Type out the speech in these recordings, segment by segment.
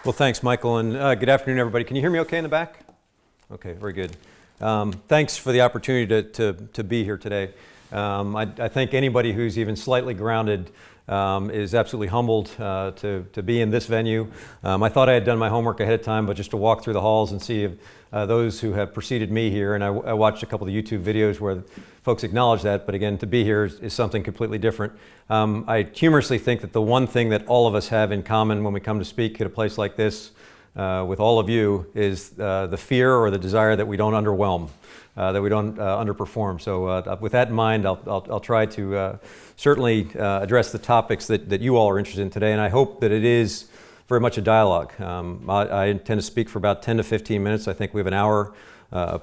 Well, thanks, Michael, and good afternoon, everybody. Can you hear me okay in the back? Okay, very good. Thanks for the opportunity to be here today. I think anybody who's even slightly grounded is absolutely humbled to be in this venue. I thought I had done my homework ahead of time, but just to walk through the halls and see those who have preceded me here, and I watched a couple of YouTube videos where folks acknowledge that, but again, to be here is something completely different. I humorously think that the one thing that all of us have in common when we come to speak at a place like this with all of you is the fear or the desire that we don't underwhelm, that we don't underperform. So with that in mind, I'll try to certainly address the topics that you all are interested in today, and I hope that it is very much a dialogue. I intend to speak for about 10 to 15 minutes. I think we have an hour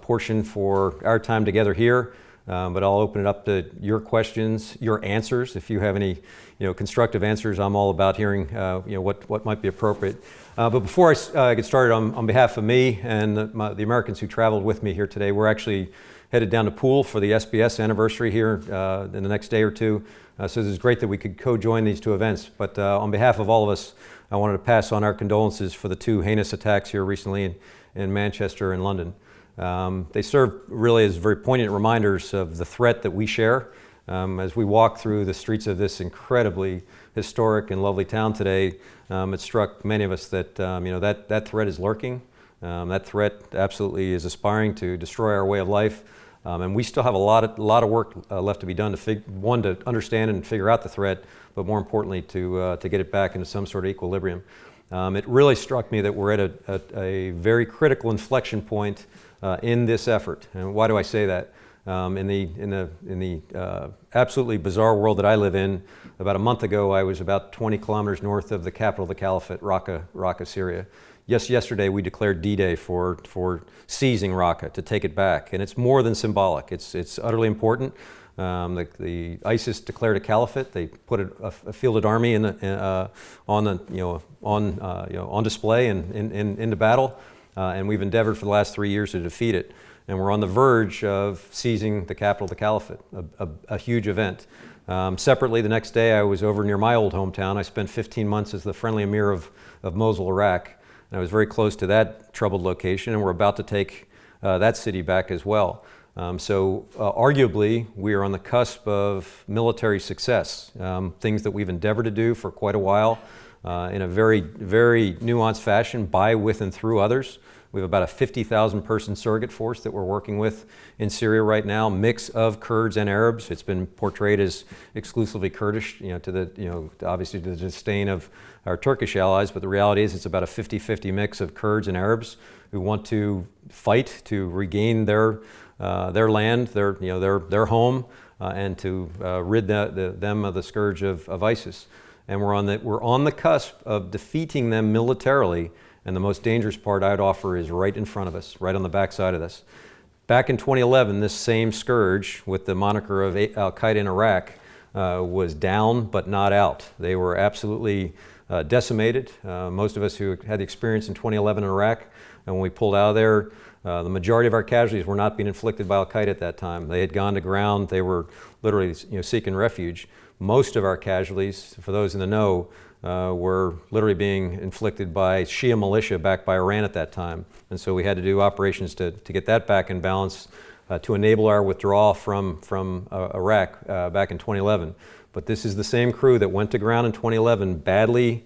portion for our time together here, but I'll open it up to your questions, your answers. If you have any constructive answers, I'm all about hearing what might be appropriate. But before I get started, on behalf of me and the Americans who traveled with me here today, we're actually headed down to Poole for the SBS anniversary here in the next day or two. So it's great that we could co-join these two events. But on behalf of all of us, I wanted to pass on our condolences for the two heinous attacks here recently in Manchester and London. They serve really as very poignant reminders of the threat that we share. As we walk through the streets of this incredibly historic and lovely town today, it struck many of us that that threat is lurking. That threat absolutely is aspiring to destroy our way of life. And we still have a lot of work left to be done to understand and figure out the threat, but more importantly to get it back into some sort of equilibrium. It really struck me that we're at a very critical inflection point in this effort. And why do I say that? In the absolutely bizarre world that I live in, about a month ago I was about 20 kilometers north of the capital of the caliphate, Raqqa, Syria. Yesterday we declared D-Day for seizing Raqqa, to take it back, and it's more than symbolic. It's utterly important. The ISIS declared a caliphate. They put a fielded army on display and into battle, and we've endeavored for the last 3 years to defeat it. And we're on the verge of seizing the capital of the caliphate, a huge event. Separately, the next day I was over near my old hometown. I spent 15 months as the friendly emir of Mosul, Iraq. And I was very close to that troubled location, and we're about to take that city back as well. So arguably, we are on the cusp of military success, things that we've endeavored to do for quite a while in a very, very nuanced fashion, by, with, and through others. We have about a 50,000 person surrogate force that we're working with in Syria right now, mix of Kurds and Arabs. It's been portrayed as exclusively Kurdish, obviously to the disdain of our Turkish allies, but the reality is it's about a 50-50 mix of Kurds and Arabs who want to fight to regain their land, their home, and to rid them of the scourge of ISIS. And we're on the cusp of defeating them militarily. And the most dangerous part I'd offer is right in front of us, right on the backside of us. Back in 2011, this same scourge with the moniker of Al-Qaeda in Iraq was down but not out. They were absolutely decimated. Most of us who had the experience in 2011 in Iraq, and when we pulled out of there, the majority of our casualties were not being inflicted by Al-Qaeda at that time. They had gone to ground. They were literally seeking refuge. Most of our casualties, for those in the know, were literally being inflicted by Shia militia backed by Iran at that time. And so we had to do operations to get that back in balance to enable our withdrawal from Iraq back in 2011. But this is the same crew that went to ground in 2011, badly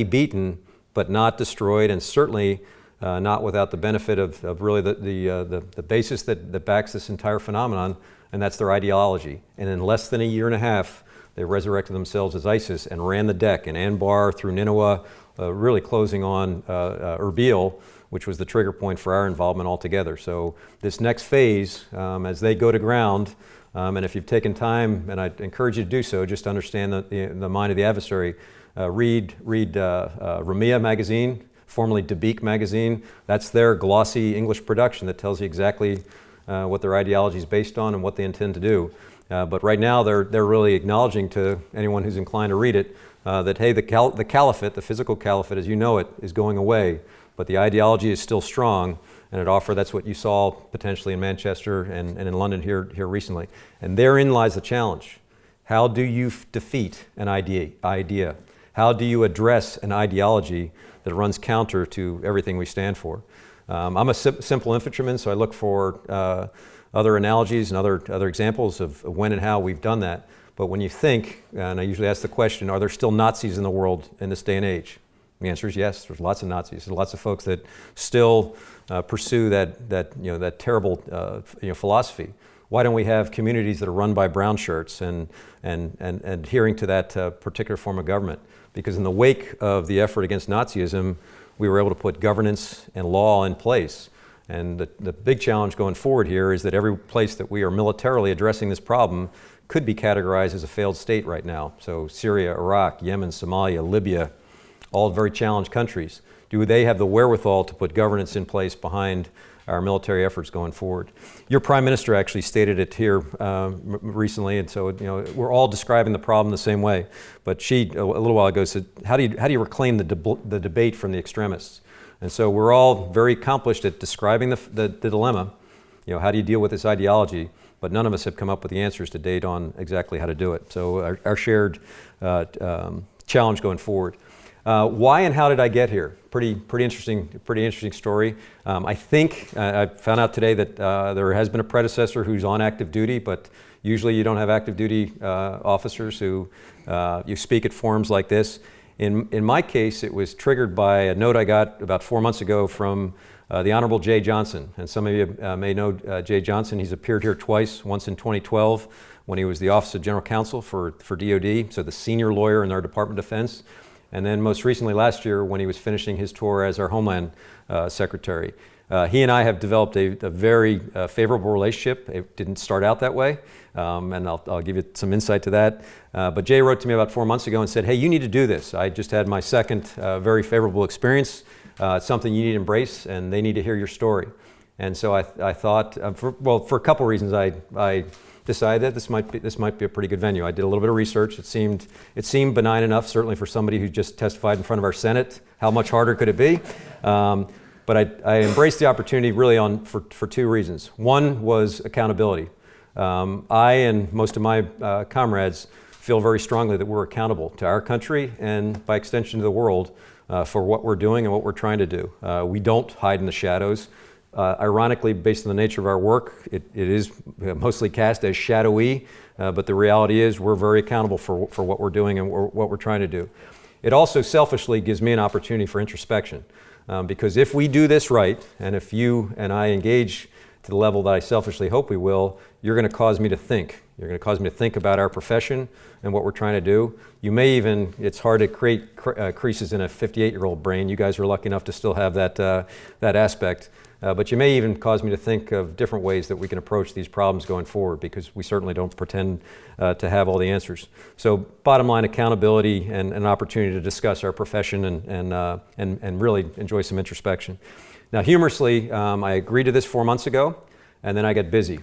beaten, but not destroyed, and certainly not without the benefit of really the basis that backs this entire phenomenon, and that's their ideology. And in less than a year and a half, they resurrected themselves as ISIS and ran the deck in Anbar through Nineveh, really closing on Erbil, which was the trigger point for our involvement altogether. So this next phase, as they go to ground, and if you've taken time, and I encourage you to do so, just to understand the mind of the adversary, read Rumiyah magazine, formerly Dabiq magazine. That's their glossy English production that tells you exactly what their ideology is based on and what they intend to do. But right now they're really acknowledging to anyone who's inclined to read it that, hey, the caliphate, the physical caliphate as you know it, is going away, but the ideology is still strong, and that's what you saw potentially in Manchester and in London here recently. And therein lies the challenge. How do you defeat an idea? How do you address an ideology that runs counter to everything we stand for? I'm a simple infantryman, so I look for other analogies and other examples of when and how we've done that. But when you think, and I usually ask the question, are there still Nazis in the world in this day and age? The answer is yes. There's lots of Nazis. There's lots of folks that still pursue that terrible philosophy. Why don't we have communities that are run by brown shirts and adhering to that particular form of government? Because in the wake of the effort against Nazism, we were able to put governance and law in place. And the big challenge going forward here is that every place that we are militarily addressing this problem could be categorized as a failed state right now. So Syria, Iraq, Yemen, Somalia, Libya, all very challenged countries. Do they have the wherewithal to put governance in place behind our military efforts going forward? Your Prime Minister actually stated it here recently, and so we're all describing the problem the same way. But she, a little while ago, said, how do you reclaim the debate from the extremists? And so we're all very accomplished at describing the dilemma. How do you deal with this ideology? But none of us have come up with the answers to date on exactly how to do it. So our shared challenge going forward. Why and how did I get here? Pretty interesting story. I think I found out today that there has been a predecessor who's on active duty, but usually you don't have active duty officers who you speak at forums like this. In my case, it was triggered by a note I got about 4 months ago from the Honorable Jeh Johnson. And some of you may know Jeh Johnson. He's appeared here twice, once in 2012 when he was the Office of General Counsel for DOD, so the senior lawyer in our Department of Defense. And then most recently last year when he was finishing his tour as our Homeland Secretary. He and I have developed a very favorable relationship. It didn't start out that way, and I'll give you some insight to that. But Jay wrote to me about 4 months ago and said, hey, you need to do this. I just had my second very favorable experience. It's something you need to embrace, and they need to hear your story. And so I thought, for a couple reasons, I decided that this might be a pretty good venue. I did a little bit of research. It seemed benign enough, certainly for somebody who just testified in front of our Senate. How much harder could it be? But I embraced the opportunity really for two reasons. One was accountability. I and most of my comrades feel very strongly that we're accountable to our country and by extension to the world for what we're doing and what we're trying to do. We don't hide in the shadows. Ironically, based on the nature of our work, it is mostly cast as shadowy, but the reality is we're very accountable for what we're doing and what we're trying to do. It also selfishly gives me an opportunity for introspection, because if we do this right, and if you and I engage to the level that I selfishly hope we will, you're going to cause me to think. You're going to cause me to think about our profession and what we're trying to do. You may even, it's hard to create creases in a 58-year-old brain. You guys are lucky enough to still have that aspect. But you may even cause me to think of different ways that we can approach these problems going forward, because we certainly don't pretend to have all the answers. So bottom line, accountability and an opportunity to discuss our profession and really enjoy some introspection. Now, humorously, I agreed to this 4 months ago, and then I got busy.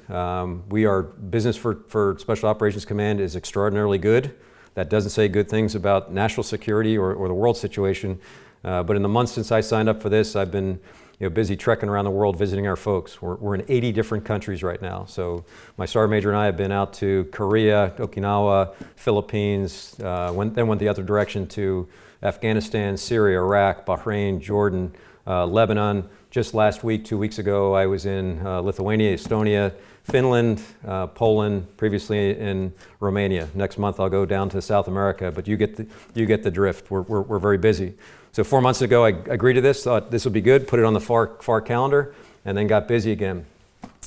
Business for Special Operations Command is extraordinarily good. That doesn't say good things about national security or the world situation. But in the months since I signed up for this, I've been busy trekking around the world visiting our folks. We're in 80 different countries right now. So my Sergeant Major and I have been out to Korea, Okinawa, Philippines, then went the other direction to Afghanistan, Syria, Iraq, Bahrain, Jordan, Lebanon. Just last week, 2 weeks ago, I was in Lithuania, Estonia, Finland, Poland, previously in Romania. Next month I'll go down to South America, but you get the drift. We're very busy. So 4 months ago I agreed to this, thought this would be good, put it on the far calendar, and then got busy again.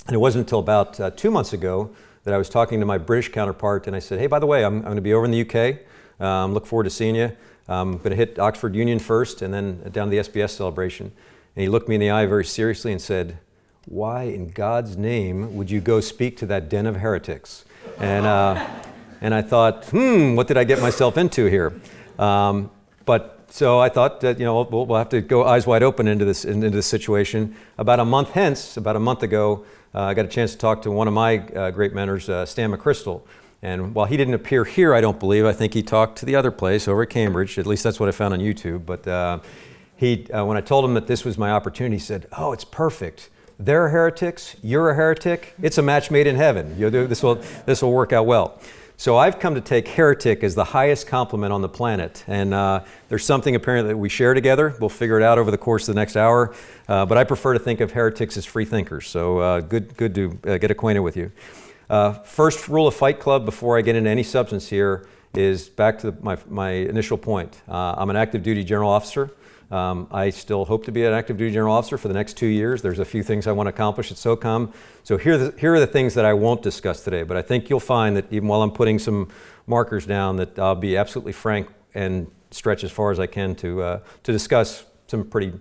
And it wasn't until about 2 months ago that I was talking to my British counterpart, and I said, hey, by the way, I'm going to be over in the UK. Look forward to seeing you. I'm going to hit Oxford Union first and then down to the SBS celebration. And he looked me in the eye very seriously and said, why in God's name would you go speak to that den of heretics? And I thought, what did I get myself into here? So I thought that we'll have to go eyes wide open into this situation. About a month ago, I got a chance to talk to one of my great mentors, Stan McChrystal. And while he didn't appear here, I don't believe, I think he talked to the other place over at Cambridge. At least that's what I found on YouTube. But when I told him that this was my opportunity, he said, oh, it's perfect. They're heretics, you're a heretic. It's a match made in heaven. This will work out well. So I've come to take heretic as the highest compliment on the planet, and there's something apparently that we share together. We'll figure it out over the course of the next hour, but I prefer to think of heretics as free thinkers, so good to get acquainted with you. First rule of Fight Club before I get into any substance here is back to my initial point. I'm an active duty general officer. I still hope to be an active duty general officer for the next 2 years. There's a few things I want to accomplish at SOCOM. So here are the things that I won't discuss today, but I think you'll find that even while I'm putting some markers down, that I'll be absolutely frank and stretch as far as I can to discuss some pretty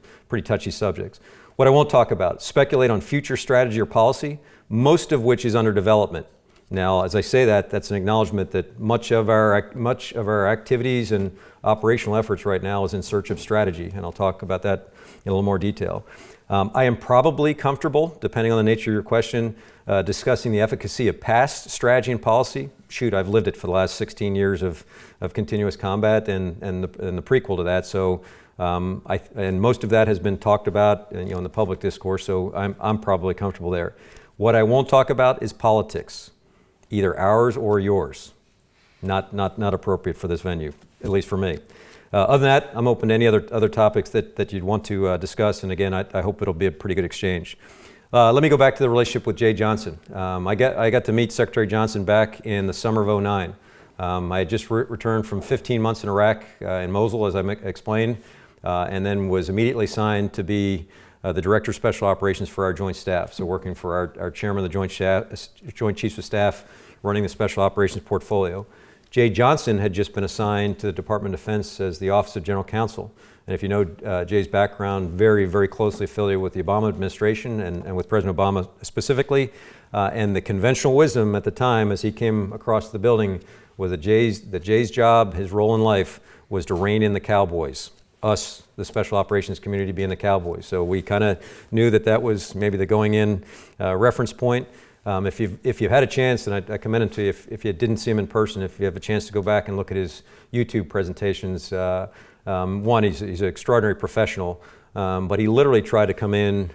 touchy subjects. What I won't talk about, speculate on future strategy or policy, most of which is under development. Now, as I say that, that's an acknowledgement that much of our activities and operational efforts right now is in search of strategy, and I'll talk about that in a little more detail. I am probably comfortable, depending on the nature of your question, discussing the efficacy of past strategy and policy. Shoot, I've lived it for the last 16 years of continuous combat and the prequel to that. So, and most of that has been talked about, in the public discourse. So I'm probably comfortable there. What I won't talk about is politics, either ours or yours. Not appropriate for this venue, at least for me. Other than that, I'm open to any other topics that you'd want to discuss, and again, I hope it'll be a pretty good exchange. Let me go back to the relationship with Jeh Johnson. I got to meet Secretary Johnson back in the summer of '09. I had just returned from 15 months in Iraq, in Mosul, as I explained, and then was immediately signed to be the Director of Special Operations for our Joint Staff, so working for our Chairman of the Joint Chiefs of Staff, running the Special Operations portfolio. Jeh Johnson had just been assigned to the Department of Defense as the Office of General Counsel. And if you know Jay's background, very, very closely affiliated with the Obama administration and with President Obama specifically. And the conventional wisdom at the time as he came across the building was that Jay's job, his role in life, was to rein in the cowboys. Us, the special operations community, being the cowboys. So we kind of knew that was maybe the going in reference point. If you've had a chance, and I commend him to you, if you didn't see him in person, if you have a chance to go back and look at his YouTube presentations, one, he's an extraordinary professional, but he literally tried to come in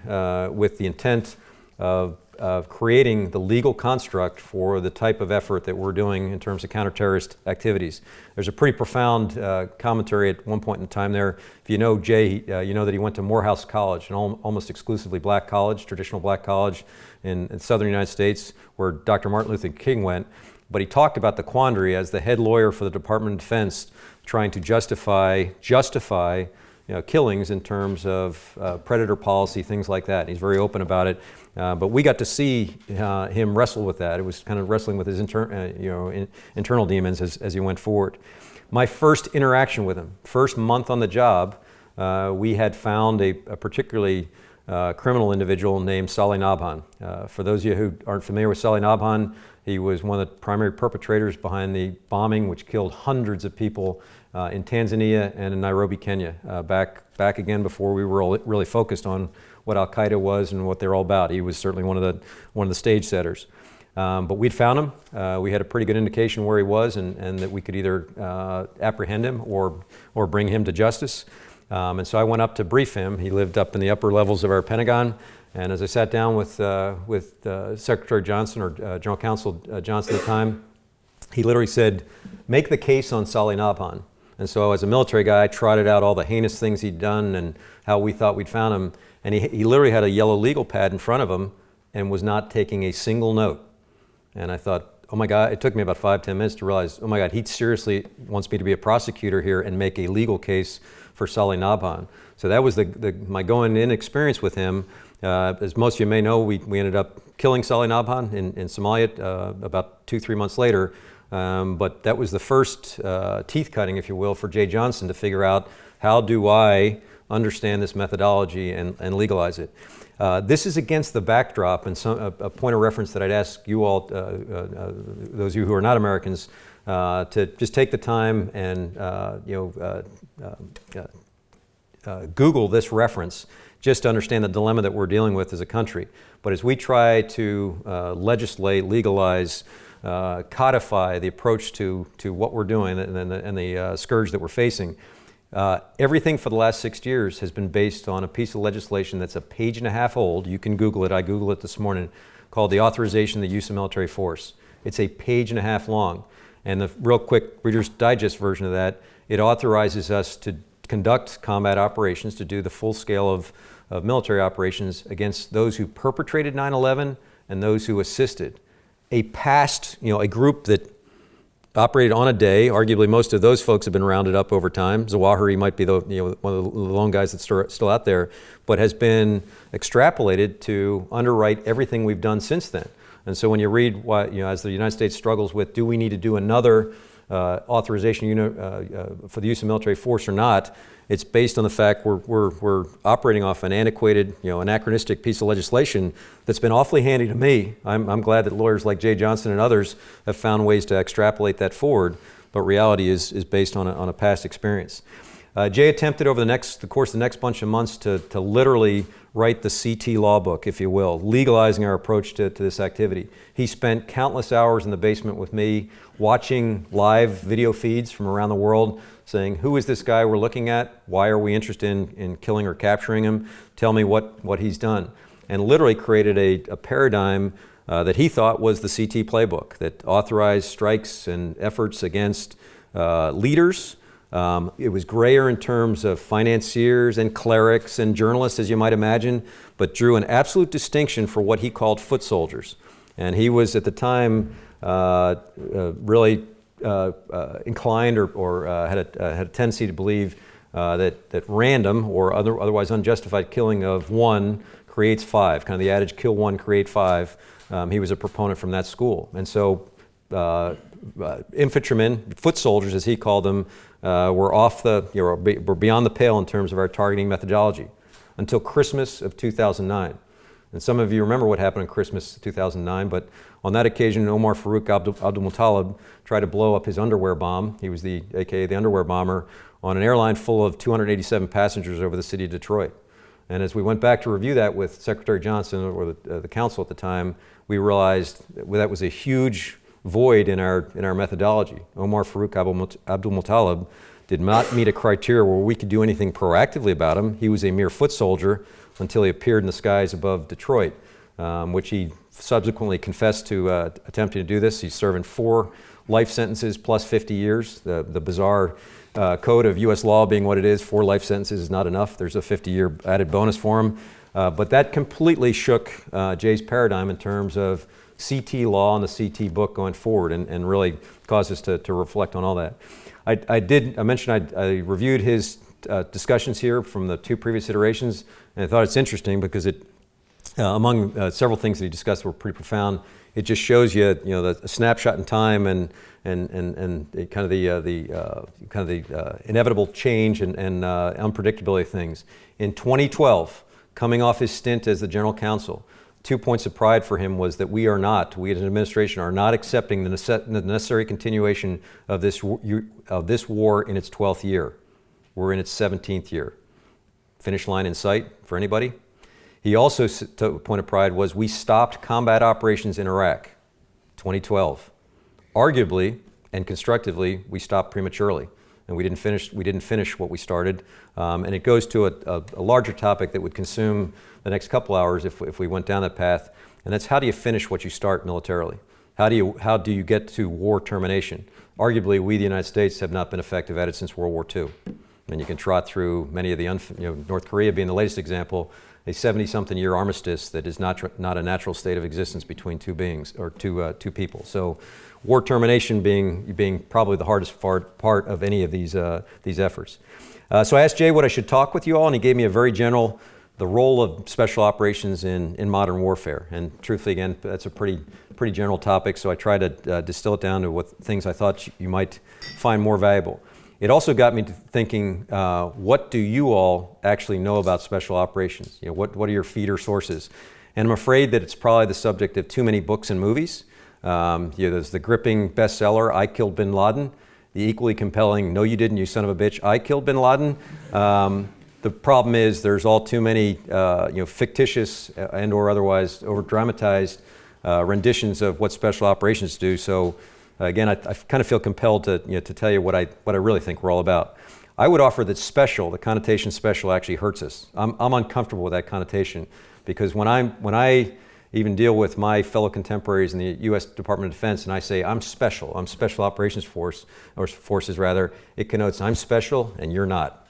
with the intent of creating the legal construct for the type of effort that we're doing in terms of counter-terrorist activities. There's a pretty profound commentary at one point in time there. If you know Jay, you know that he went to Morehouse College, an almost exclusively black college, traditional black college in southern United States, where Dr. Martin Luther King went. But he talked about the quandary as the head lawyer for the Department of Defense trying to justify killings in terms of predator policy, things like that. And he's very open about it. But we got to see him wrestle with that. It was kind of wrestling with his internal demons as he went forward. My first interaction with him, first month on the job, we had found a particularly criminal individual named Salih Nabhan. For those of you who aren't familiar with Salih Nabhan, he was one of the primary perpetrators behind the bombing which killed hundreds of people in Tanzania and in Nairobi, Kenya, back again before we were really focused on what Al-Qaeda was and what they're all about. He was certainly one of the stage setters. But we'd found him. We had a pretty good indication where he was and that we could either apprehend him or bring him to justice. And so I went up to brief him. He lived up in the upper levels of our Pentagon. And as I sat down with Secretary Johnson, or General Counsel Johnson at the time, he literally said, "Make the case on Salih Nabhan." And so as a military guy, I trotted out all the heinous things he'd done and how we thought we'd found him. And he literally had a yellow legal pad in front of him and was not taking a single note. And I thought, oh my God, it took me about 5-10 minutes to realize, oh my God, he seriously wants me to be a prosecutor here and make a legal case for Salih Nabhan. So that was my going in experience with him. As most of you may know, we ended up killing Salih Nabhan in Somalia about 2-3 months later. But that was the first teeth cutting, if you will, for Jeh Johnson to figure out how do I understand this methodology and legalize it. This is against the backdrop, and a point of reference that I'd ask you all, those of you who are not Americans, to just take the time and Google this reference, just to understand the dilemma that we're dealing with as a country. But as we try to legislate, legalize, codify the approach to what we're doing and the scourge that we're facing, everything for the last 6 years has been based on a piece of legislation that's a page and a half old. You can Google it. I Googled it this morning, called the Authorization of the Use of Military Force. It's a page and a half long. And the real quick Reader's Digest version of that, it authorizes us to conduct combat operations, to do the full scale of military operations against those who perpetrated 9/11 and those who assisted. A group that operated on a day. Arguably, most of those folks have been rounded up over time. Zawahiri might be one of the lone guys that's still out there, but has been extrapolated to underwrite everything we've done since then. And so when you read as the United States struggles with, do we need to do another authorization for the use of military force or not, it's based on the fact we're operating off an antiquated, anachronistic piece of legislation that's been awfully handy to me. I'm glad that lawyers like Jeh Johnson and others have found ways to extrapolate that forward, but reality is based on a past experience. Jeh attempted over the course of the next bunch of months to literally write the CT law book, if you will, legalizing our approach to this activity. He spent countless hours in the basement with me watching live video feeds from around the world saying, who is this guy we're looking at? Why are we interested in killing or capturing him? Tell me what he's done. And literally created a paradigm that he thought was the CT playbook that authorized strikes and efforts against leaders. It was grayer in terms of financiers and clerics and journalists, as you might imagine, but drew an absolute distinction for what he called foot soldiers. And he was at the time really inclined or had a tendency to believe that random or otherwise unjustified killing of one creates five, kind of the adage, kill one, create five. He was a proponent from that school. And so infantrymen, foot soldiers as he called them, were beyond the pale in terms of our targeting methodology until Christmas of 2009. And some of you remember what happened on Christmas 2009, but on that occasion, Omar Farouk Abdul-Muttalib tried to blow up his underwear bomb. He was AKA the underwear bomber on an airline full of 287 passengers over the city of Detroit. And as we went back to review that with Secretary Johnson or the council at the time, we realized that was a huge void in our methodology. Omar Farouk Abdul-Muttalib did not meet a criteria where we could do anything proactively about him. He was a mere foot soldier until he appeared in the skies above Detroit, which he subsequently confessed to attempting to do this. He's serving 4 life sentences plus 50 years. The bizarre code of U.S. law being what it is, 4 life sentences is not enough. There's a 50-year added bonus for him. But that completely shook Jay's paradigm in terms of CT law and the CT book going forward, and really caused us to reflect on all that. I mentioned I reviewed his discussions here from the 2 previous iterations, and I thought it's interesting because it, among several things that he discussed were pretty profound. It just shows you, the snapshot in time and kind of the inevitable change and unpredictability of things. In 2012, coming off his stint as the General Counsel, 2 points of pride for him was that we as an administration are not accepting the necessary continuation of this war in its 12th year. We're in its 17th year. Finish line in sight for anybody? He also, point of pride, was we stopped combat operations in Iraq, 2012. Arguably and constructively, we stopped prematurely, and we didn't finish what we started. And it goes to a larger topic that would consume the next couple hours if we went down that path, and that's how do you finish what you start militarily? How do you get to war termination? Arguably, we, the United States, have not been effective at it since World War II. And you can trot through many of the, North Korea being the latest example, a 70-something year armistice that is not a natural state of existence between two beings or two people. So, war termination being probably the hardest part of any of these efforts. So I asked Jay what I should talk with you all, and he gave me a very general, the role of special operations in modern warfare. And truthfully, again, that's a pretty general topic. So I tried to distill it down to what things I thought you might find more valuable. It also got me to thinking, what do you all actually know about special operations? What are your feeder sources? And I'm afraid that it's probably the subject of too many books and movies. There's the gripping bestseller, I Killed Bin Laden, the equally compelling, No You Didn't, You Son of a Bitch, I Killed Bin Laden. The problem is there's all too many fictitious and or otherwise over-dramatized renditions of what special operations do. So again, I kind of feel compelled to tell you what I really think we're all about. I would offer that special, the connotation special, actually hurts us. I'm uncomfortable with that connotation because when I even deal with my fellow contemporaries in the U.S. Department of Defense and I say, I'm Special Operations Force, or Forces rather, it connotes I'm special and you're not.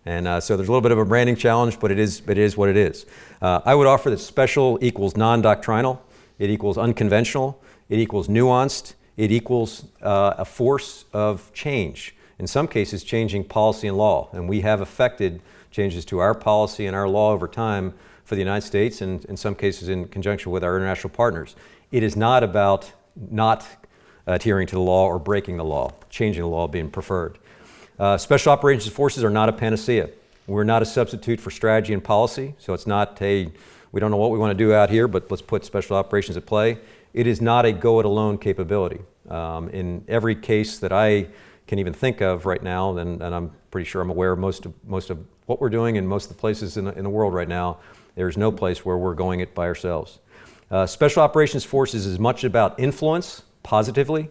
And so there's a little bit of a branding challenge, but it is what it is. I would offer that special equals non-doctrinal, it equals unconventional, it equals nuanced, it equals a force of change. In some cases, changing policy and law. And we have effected changes to our policy and our law over time for the United States, and in some cases in conjunction with our international partners. It is not about not adhering to the law or breaking the law, changing the law being preferred. Special Operations Forces are not a panacea. We're not a substitute for strategy and policy, so it's not, hey, we don't know what we want to do out here, but let's put special operations at play. It is not a go-it-alone capability. In every case that I can even think of right now, and I'm pretty sure I'm aware of most of what we're doing in most of the places in the world right now, there's no place where we're going it by ourselves. Special Operations Forces is much about influence, positively,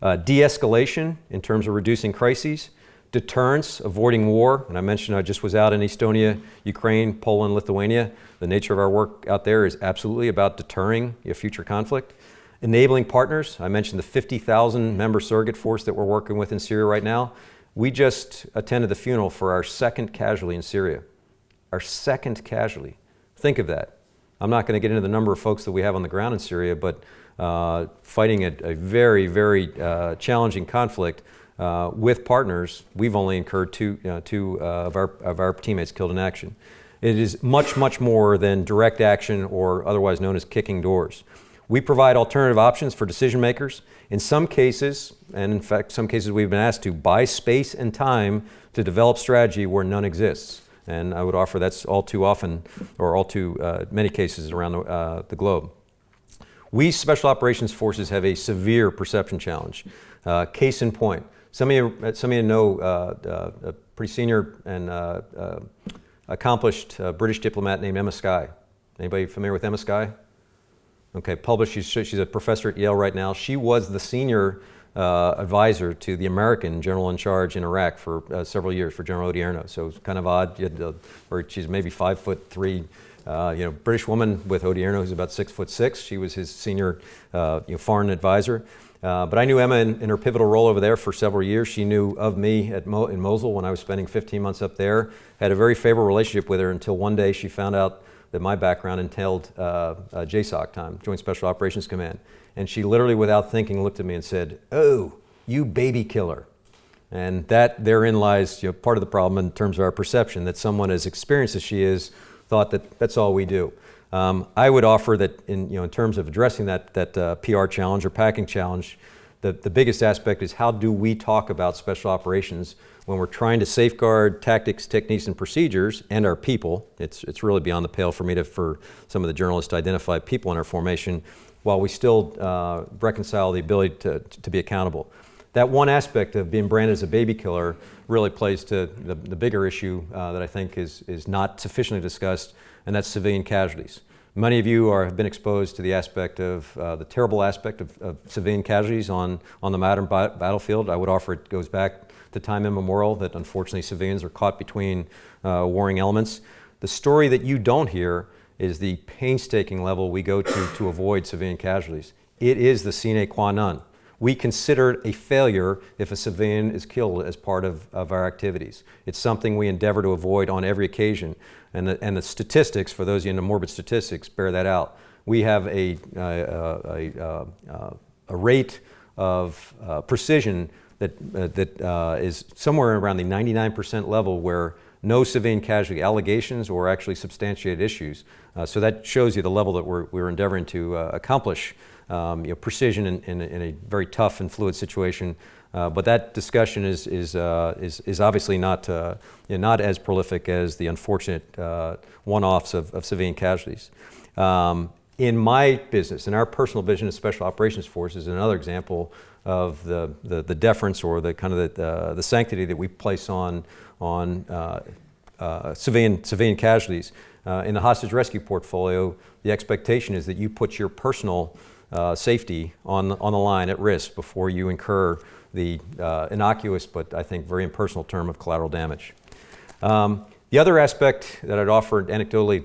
de-escalation in terms of reducing crises, deterrence, avoiding war, and I mentioned I just was out in Estonia, Ukraine, Poland, Lithuania. The nature of our work out there is absolutely about deterring a future conflict. Enabling partners, I mentioned the 50,000 member surrogate force that we're working with in Syria right now. We just attended the funeral for our second casualty in Syria. Our second casualty. Think of that. I'm not going to get into the number of folks that we have on the ground in Syria, but fighting a very, very challenging conflict with partners, we've only incurred two of our teammates killed in action. It is much, much more than direct action or otherwise known as kicking doors. We provide alternative options for decision makers. In some cases, and in fact some cases we've been asked to buy space and time to develop strategy where none exists. And I would offer that's all too often, or all too many cases around the globe. We Special Operations Forces have a severe perception challenge. Case in point, some of you know a pretty senior and accomplished British diplomat named Emma Skye. Anybody familiar with Emma Skye? Okay, published, she's a professor at Yale right now. She was the senior advisor to the American general in charge in Iraq for several years, for General Odierno. So it's kind of odd, or she's maybe 5'3", British woman with Odierno, who's about 6'6". She was his senior foreign advisor. But I knew Emma in her pivotal role over there for several years. She knew of me in Mosul when I was spending 15 months up there. Had a very favorable relationship with her until one day she found out that my background entailed JSOC time, Joint Special Operations Command. And she literally, without thinking, looked at me and said, "Oh, you baby killer." And that therein lies part of the problem in terms of our perception, that someone as experienced as she is thought that that's all we do. I would offer that in terms of addressing that PR challenge or packing challenge, the biggest aspect is how do we talk about special operations when we're trying to safeguard tactics, techniques, and procedures, and our people. It's really beyond the pale for me for some of the journalists to identify people in our formation, while we still reconcile the ability to be accountable. That one aspect of being branded as a baby killer really plays to the bigger issue that I think is not sufficiently discussed, and that's civilian casualties. Many of you have been exposed to the aspect of the terrible aspect of civilian casualties on the modern battlefield. I would offer it goes back to time immemorial that unfortunately civilians are caught between warring elements. The story that you don't hear is the painstaking level we go to avoid civilian casualties. It is the sine qua non. We consider it a failure if a civilian is killed as part of our activities. It's something we endeavor to avoid on every occasion. And the statistics, for those of you into morbid statistics, bear that out. We have a rate of precision that is somewhere around the 99% level where no civilian casualty allegations or actually substantiated issues. So that shows you the level that we're endeavoring to accomplish precision in a very tough and fluid situation. But that discussion is obviously not as prolific as the unfortunate one-offs of civilian casualties. In my business, in our personal vision of Special Operations Forces, another example of the deference or the kind of the sanctity that we place on civilian casualties. In the hostage rescue portfolio, the expectation is that you put your personal safety on the line at risk before you incur the innocuous but I think very impersonal term of collateral damage. The other aspect that I'd offer anecdotally,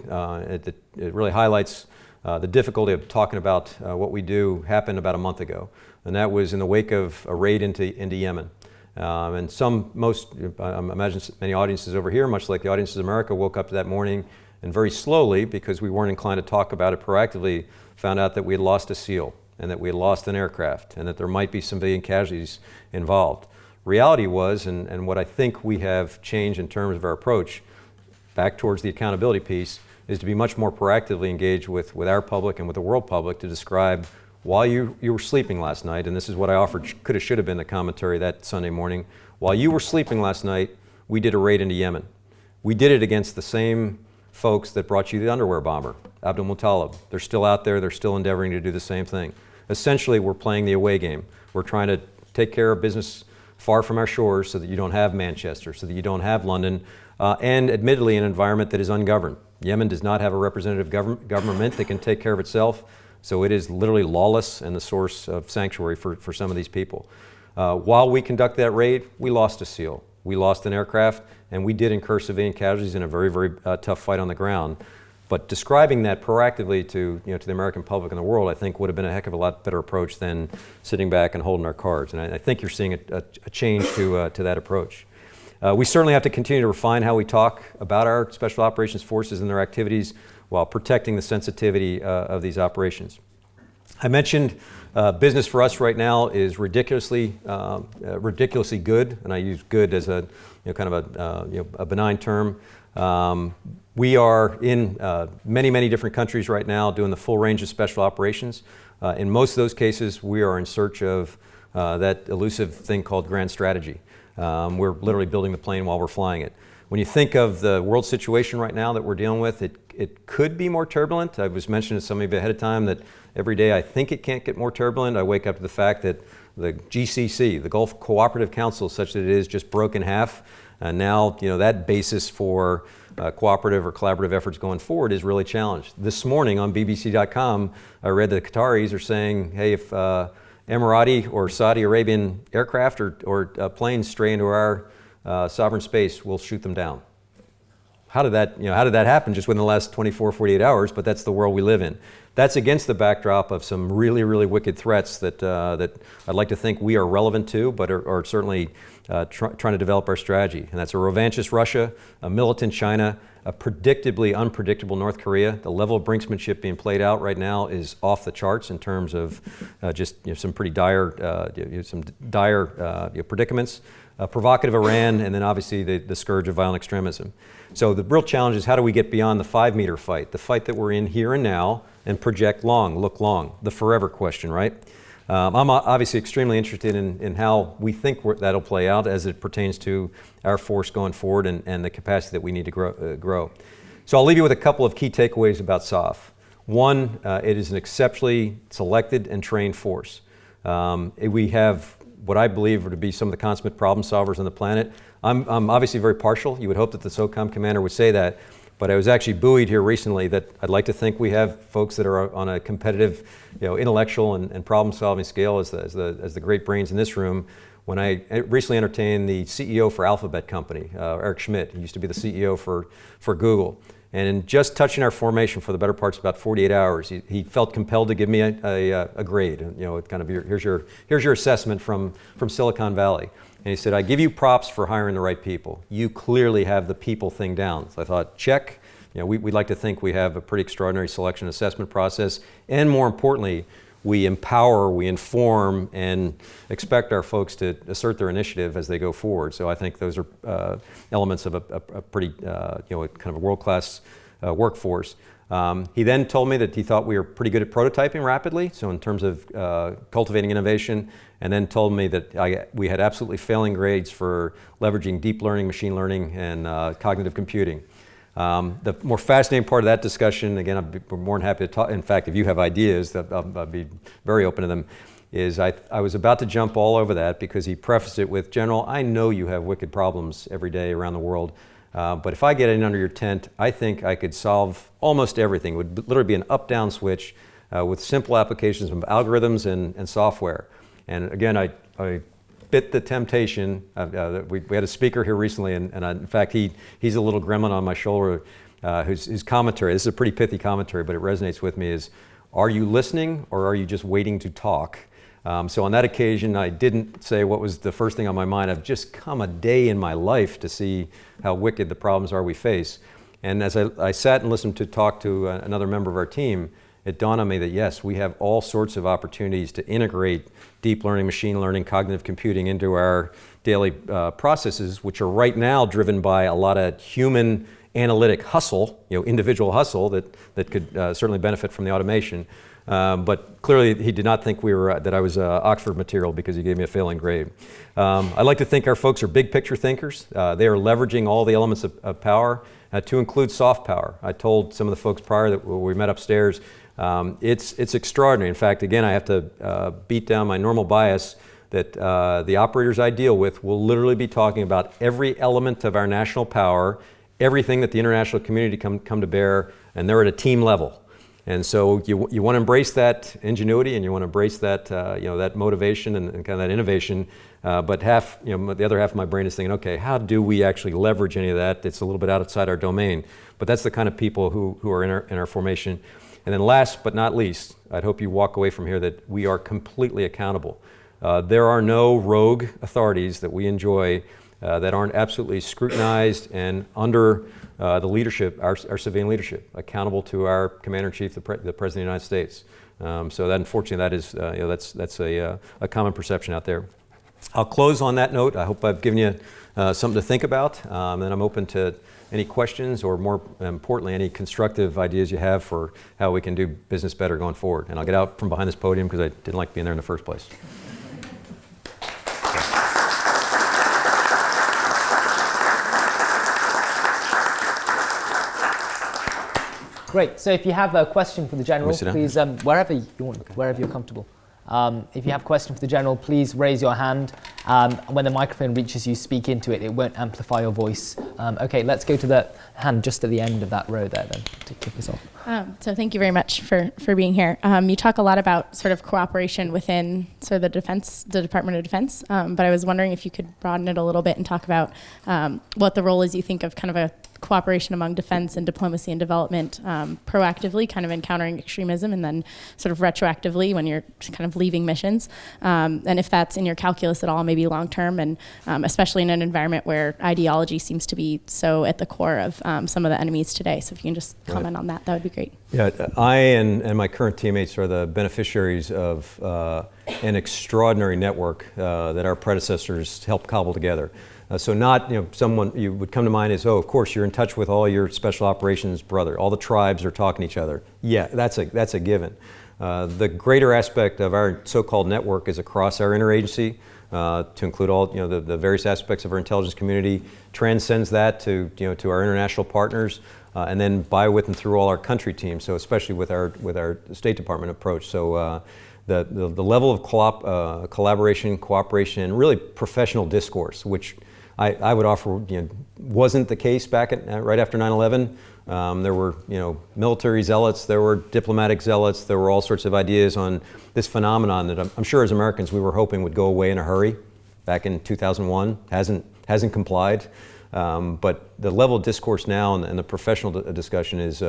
it really highlights The difficulty of talking about what we do happened about a month ago, and that was in the wake of a raid into Yemen. I imagine many audiences over here, much like the audiences in America, woke up that morning and very slowly, because we weren't inclined to talk about it proactively, found out that we had lost a SEAL and that we had lost an aircraft and that there might be civilian casualties involved. Reality was, and what I think we have changed in terms of our approach back towards the accountability piece, is to be much more proactively engaged with our public and with the world public to describe while you were sleeping last night, and this is what I offered, could have, should have been the commentary that Sunday morning, while you were sleeping last night, we did a raid into Yemen. We did it against the same folks that brought you the underwear bomber, Abdul Muttalib. They're still out there, they're still endeavoring to do the same thing. Essentially, we're playing the away game. We're trying to take care of business far from our shores so that you don't have Manchester, so that you don't have London, and admittedly an environment that is ungoverned. Yemen does not have a representative government that can take care of itself, so it is literally lawless and the source of sanctuary for some of these people. While we conduct that raid, we lost a SEAL. We lost an aircraft, and we did incur civilian casualties in a very, very tough fight on the ground. But describing that proactively to the American public and the world, I think would have been a heck of a lot better approach than sitting back and holding our cards. And I think you're seeing a change to that approach. We certainly have to continue to refine how we talk about our Special Operations Forces and their activities while protecting the sensitivity of these operations. I mentioned business for us right now is ridiculously good, and I use good as a kind of a benign term. We are in many different countries right now doing the full range of special operations. In most of those cases, we are in search of that elusive thing called grand strategy. We're literally building the plane while we're flying it. When you think of the world situation right now that we're dealing with, it could be more turbulent. I was mentioning to some of you ahead of time that every day I think it can't get more turbulent. I wake up to the fact that the GCC, the Gulf Cooperative Council, such that it is just broke in half. And now, that basis for cooperative or collaborative efforts going forward is really challenged. This morning on BBC.com, I read that the Qataris are saying, hey, if Emirati or Saudi Arabian aircraft or planes stray into our sovereign space, we'll shoot them down. How did that happen just within the last 24, 48 hours? But that's the world we live in. That's against the backdrop of some really, really wicked threats that I'd like to think we are relevant to, but are certainly trying to develop our strategy. And that's a revanchist Russia, a militant China, a predictably unpredictable North Korea. The level of brinksmanship being played out right now is off the charts in terms of some pretty dire, predicaments. Provocative Iran, and then obviously the scourge of violent extremism. So the real challenge is how do we get beyond the 5-meter fight, the fight that we're in here and now, and project long, look long, the forever question, right? I'm obviously extremely interested in how we think that'll play out as it pertains to our force going forward and the capacity that we need to grow. So I'll leave you with a couple of key takeaways about SOF. One, it is an exceptionally selected and trained force. We have what I believe are to be some of the consummate problem solvers on the planet. I'm obviously very partial. You would hope that the SOCOM commander would say that, but I was actually buoyed here recently that I'd like to think we have folks that are on a competitive, intellectual and problem-solving scale as the great brains in this room. When I recently entertained the CEO for Alphabet Company, Eric Schmidt, he used to be the CEO for Google. And in just touching our formation for the better parts of about 48 hours, he felt compelled to give me a grade. Kind of here's your assessment from Silicon Valley. And he said, I give you props for hiring the right people. You clearly have the people thing down. So I thought, check. We'd like to think we have a pretty extraordinary selection assessment process. And more importantly, we empower, we inform, and expect our folks to assert their initiative as they go forward. So I think those are elements of a pretty, kind of a world-class workforce. He then told me that he thought we were pretty good at prototyping rapidly, so in terms of cultivating innovation, and then told me that we had absolutely failing grades for leveraging deep learning, machine learning, and cognitive computing. The more fascinating part of that discussion, again, I'd be more than happy to talk. In fact, if you have ideas, I'd be very open to them, is I was about to jump all over that because he prefaced it with, General, I know you have wicked problems every day around the world, but if I get in under your tent, I think I could solve almost everything. It would literally be an up-down switch with simple applications of algorithms and software. And again, I bit the temptation. We had a speaker here recently, and in fact, he's a little gremlin on my shoulder. whose commentary, this is a pretty pithy commentary, but it resonates with me, is, are you listening or are you just waiting to talk? So on that occasion, I didn't say what was the first thing on my mind. I've just come a day in my life to see how wicked the problems are we face. And as I sat and listened to talk to another member of our team, it dawned on me that yes, we have all sorts of opportunities to integrate deep learning, machine learning, cognitive computing into our daily processes, which are right now driven by a lot of human analytic hustle, individual hustle that could certainly benefit from the automation. But clearly he did not think that I was Oxford material because he gave me a failing grade. I like to think our folks are big picture thinkers. They are leveraging all the elements of power to include soft power. I told some of the folks prior that we met upstairs, it's extraordinary. In fact, again, I have to beat down my normal bias that the operators I deal with will literally be talking about every element of our national power, everything that the international community come to bear, and they're at a team level. And so you want to embrace that ingenuity, and you want to embrace that that motivation and kind of that innovation. But the other half of my brain is thinking, okay, how do we actually leverage any of that? It's a little bit outside our domain. But that's the kind of people who are in our formation. And then last but not least, I'd hope you walk away from here that we are completely accountable. There are no rogue authorities that we enjoy that aren't absolutely scrutinized and under the leadership, our civilian leadership, accountable to our Commander-in-Chief, the President of the United States. So that, unfortunately, that is that's a common perception out there. I'll close on that note. I hope I've given you something to think about, and I'm open to any questions, or more importantly, any constructive ideas you have for how we can do business better going forward. And I'll get out from behind this podium because I didn't like being there in the first place. Great. So if you have a question for the General, please, wherever you want, wherever you're comfortable. If you have a question for the General, please raise your hand. When the microphone reaches you, speak into it. It won't amplify your voice. Okay, let's go to the hand just at the end of that row there then to kick us off. So thank you very much for being here. You talk a lot about sort of cooperation within sort of the Department of Defense, but I was wondering if you could broaden it a little bit and talk about what the role is you think of kind of a cooperation among defense and diplomacy and development, proactively kind of encountering extremism, and then sort of retroactively when you're kind of leaving missions, and if that's in your calculus at all, maybe long term, and especially in an environment where ideology seems to be so at the core of some of the enemies today. So if you can just comment on that, that would be great. Yeah, I and my current teammates are the beneficiaries of an extraordinary network that our predecessors helped cobble together. So not, someone you would come to mind is, oh, of course, you're in touch with all your special operations brother. All the tribes are talking to each other. Yeah, that's a given. The greater aspect of our so-called network is across our interagency, to include all the various aspects of our intelligence community, transcends that to our international partners, and then by, with, and through all our country teams. So especially with our State Department approach. So the level of collaboration, cooperation, and really professional discourse, which I would offer, wasn't the case back right after 9/11. There were, military zealots, there were diplomatic zealots, there were all sorts of ideas on this phenomenon that I'm sure as Americans we were hoping would go away in a hurry back in 2001. Hasn't complied. But the level of discourse now and the professional discussion is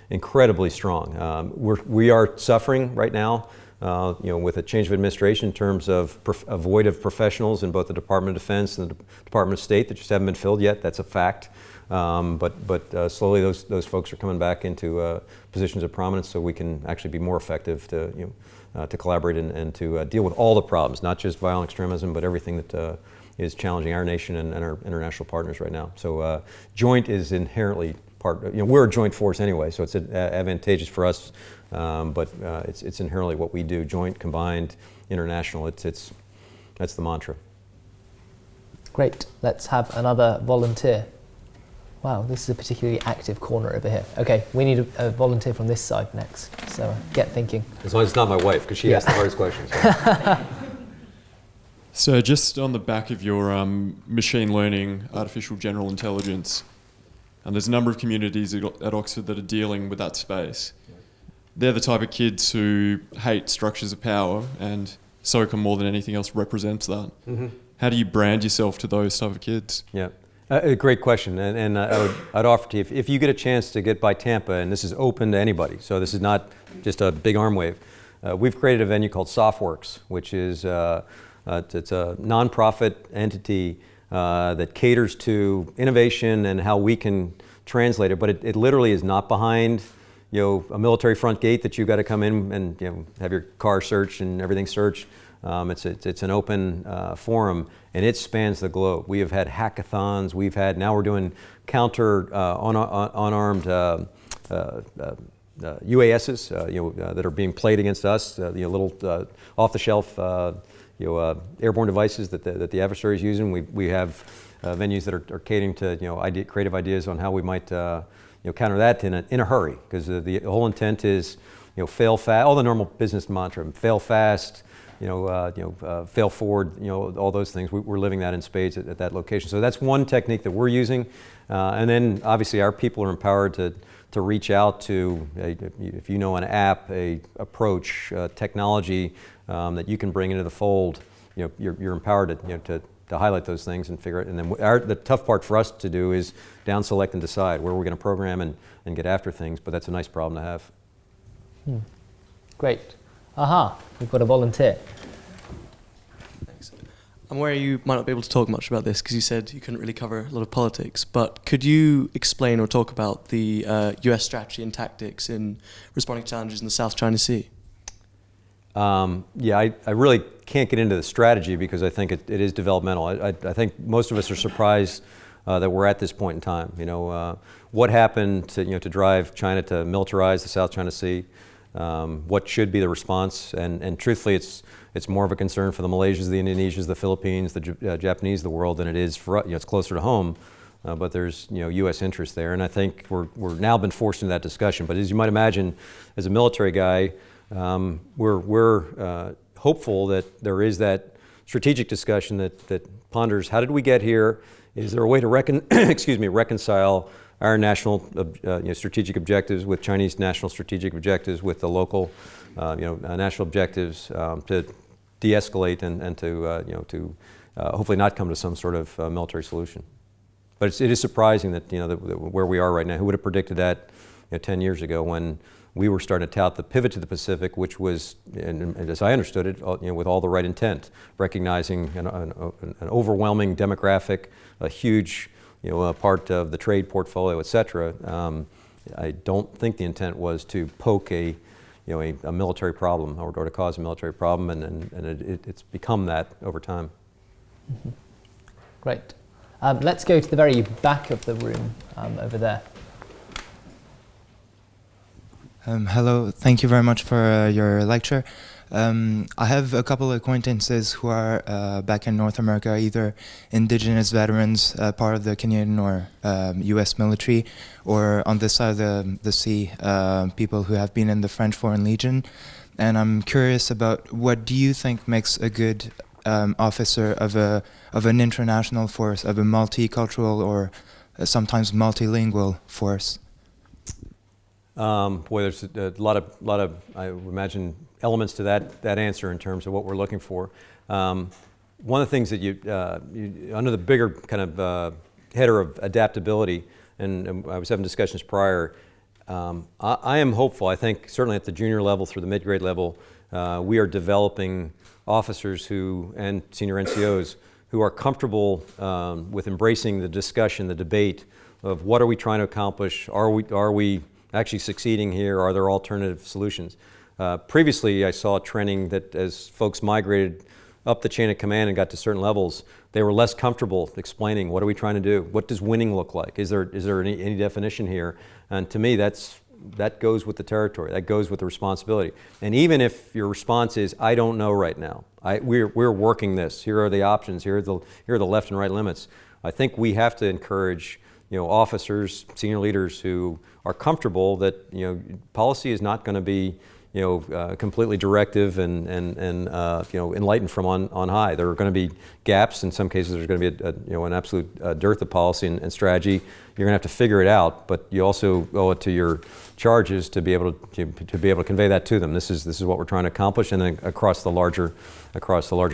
incredibly strong. We are suffering right now. With a change of administration in terms of a void of professionals in both the Department of Defense and the Department of State that just haven't been filled yet. That's a fact. But slowly those folks are coming back into positions of prominence, so we can actually be more effective to collaborate and to deal with all the problems, not just violent extremism, but everything that is challenging our nation and our international partners right now. So joint is inherently part. We're a joint force anyway, so it's advantageous for us. But it's inherently what we do: joint, combined, international. That's the mantra. Great. Let's have another volunteer. Wow, this is a particularly active corner over here. Okay, we need a volunteer from this side next. So get thinking. As long as it's not my wife, because she asks the hardest questions. So just on the back of your machine learning, artificial general intelligence, and there's a number of communities at Oxford that are dealing with that space. They're the type of kids who hate structures of power, and SOCA more than anything else represents that. Mm-hmm. How do you brand yourself to those type of kids? Yeah, A great question, and I'd offer to you, if you get a chance to get by Tampa, and this is open to anybody, so this is not just a big arm wave, we've created a venue called SoftWorks, which is it's a nonprofit entity that caters to innovation and how we can translate it, but it literally is not behind a military front gate that you've got to come in and have your car searched and everything searched. It's an open forum, and it spans the globe. We have had hackathons. Now we're doing counter unarmed UASs that are being played against us. Little off-the-shelf airborne devices that the adversary is using. We have venues that are catering to creative ideas on how we might counter that in a hurry, because the whole intent is fail fast. All the normal business mantra: fail fast, fail forward, all those things. We're living that in spades at that location. So that's one technique that we're using, and then obviously our people are empowered to reach out to, if you know an app, a approach, technology that you can bring into the fold. You're empowered to highlight those things and figure it. And then the tough part for us to do is down select and decide where we're going to program and get after things. But that's a nice problem to have. Great. We've got a volunteer. Thanks. I'm aware you might not be able to talk much about this because you said you couldn't really cover a lot of politics, but could you explain or talk about the US strategy and tactics in responding to challenges in the South China Sea? I really can't get into the strategy because I think it is developmental. I think most of us are surprised that we're at this point in time. What happened to drive China to militarize the South China Sea? What should be the response? And truthfully, it's more of a concern for the Malaysians, the Indonesians, the Philippines, the Japanese, the world than it is for us. It's closer to home, but there's U.S. interest there, and I think we're now been forced into that discussion. But as you might imagine, as a military guy, we're hopeful that there is that strategic discussion that ponders how did we get here? Is there a way to reconcile our national strategic objectives with Chinese national strategic objectives, with the local national objectives, to de-escalate and to hopefully not come to some sort of military solution. But it is surprising that where we are right now. Who would have predicted that 10 years ago when we were starting to tout the pivot to the Pacific, which was, and as I understood it, with all the right intent, recognizing an overwhelming demographic, a huge part of the trade portfolio, et cetera. I don't think the intent was to poke a military problem or to cause a military problem, and it's become that over time. Mm-hmm. Great. Let's go to the very back of the room over there. Hello, thank you very much for your lecture. I have a couple of acquaintances who are back in North America, either indigenous veterans, part of the Canadian or US military, or on this side of the sea, people who have been in the French Foreign Legion. And I'm curious about, what do you think makes a good officer of an international force, of a multicultural or sometimes multilingual force? There's a lot of I would imagine elements to that answer in terms of what we're looking for. One of the things that you under the bigger kind of header of adaptability, and I was having discussions prior, I am hopeful. I think certainly at the junior level through the mid-grade level, we are developing officers and senior NCOs who are comfortable with embracing the discussion, the debate of what are we trying to accomplish? Are we actually succeeding here? Are there alternative solutions? Previously, I saw training that as folks migrated up the chain of command and got to certain levels, they were less comfortable explaining, what are we trying to do? What does winning look like? Is there any definition here? And to me, that goes with the territory. That goes with the responsibility. And even if your response is, I don't know right now, we're working this. Here are the options. Here are the left and right limits. I think we have to encourage officers, senior leaders who are comfortable that policy is not going to be completely directive and enlightened from on high. There are going to be gaps. In some cases, there's going to be an absolute dearth of policy and strategy. You're going to have to figure it out, but you also owe it to your charges to be able to convey that to them. This is what we're trying to accomplish, and then across the larger